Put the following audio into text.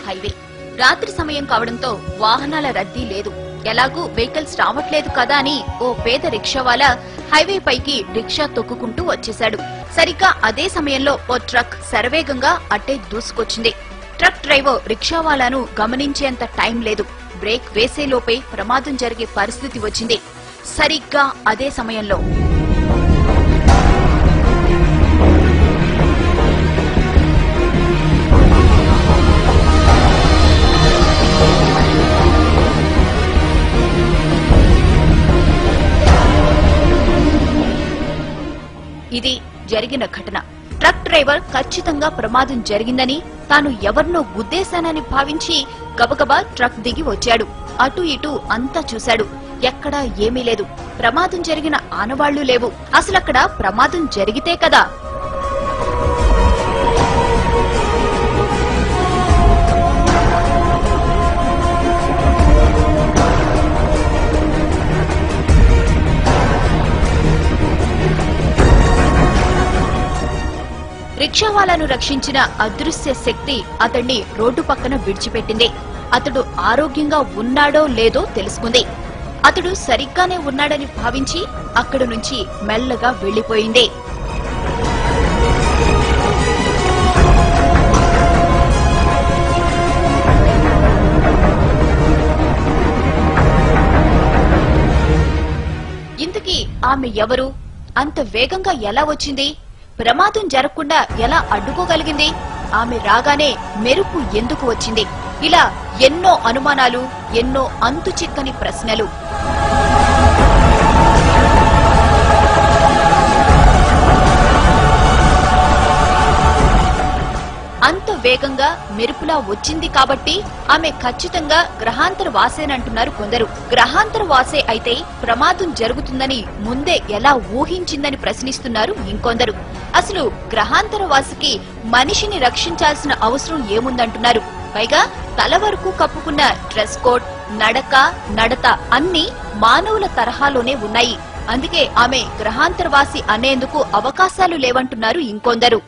Highway. రాత్రి సమయం కావడంతో వాహనాల రద్దీ లేదు. ఎలాగూ వెహికల్స్ రావట్లేదు కదా అని ఓ పేద రిక్షావాలా హైవే పైకి రిక్షా తొక్కుకుంటూ వచ్చేశాడు. సరిగ్గా అదే సమయంలో ఓ ట్రక్ శరవేగంగా అట్టే దూసుకొచ్చింది. ట్రక్ డ్రైవర్ రిక్షావాలాను గమనించేంత టైం లేదు. బ్రేక్ వేసేలోపే ప్రమాదం జరిగే పరిస్థితి వచ్చింది. సరిగ్గా అదే సమయంలో ఇది జరిగిన ఘటన. ట్రక్ డ్రైవర్ ఖచ్చితంగా ప్రమాదం జరిగిందని, తాను ఎవరినో గుద్దేశానని భావించి గబగబా ట్రక్ దిగి వచ్చాడు. అటు ఇటు అంతా చూశాడు. ఎక్కడా ఏమీ లేదు. ప్రమాదం జరిగిన ఆనవాళ్లు లేవు. అసలక్కడ ప్రమాదం జరిగితే కదా రిక్షావాలాను రక్షించిన అదృశ్య శక్తి అతన్ని రోడ్డు పక్కన విడిచిపెట్టింది. అతడు ఆరోగ్యంగా ఉన్నాడో లేదో తెలుసుకుంది. అతడు సరిగ్గానే ఉన్నాడని భావించి అక్కడి నుంచి మెల్లగా వెళ్లిపోయింది. ఇంతకీ ఆమె ఎవరు? అంత వేగంగా ఎలా వచ్చింది? ప్రమాదం జరగకుండా ఎలా అడ్డుకోగలిగింది? ఆమె రాగానే మెరుపు ఎందుకు వచ్చింది? ఇలా ఎన్నో అనుమానాలు, ఎన్నో అంతు చిక్కని ప్రశ్నలు. అంత వేగంగా మెరుపులా వచ్చింది కాబట్టి ఆమె ఖచ్చితంగా గ్రహాంతర వాసేనంటున్నారు కొందరు. గ్రహాంతర వాసే అయితే ప్రమాదం జరుగుతుందని ముందే ఎలా ఊహించిందని ప్రశ్నిస్తున్నారు ఇంకొందరు. అసలు గ్రహాంతర వాసికి మనిషిని రక్షించాల్సిన అవసరం ఏముందంటున్నారు. పైగా తల వరకు కప్పుకున్న డ్రెస్ కోడ్, నడక, నడత అన్ని మానవుల తరహాలోనే ఉన్నాయి. అందుకే ఆమె గ్రహాంతరవాసి అనేందుకు అవకాశాలు లేవంటున్నారు ఇంకొందరు.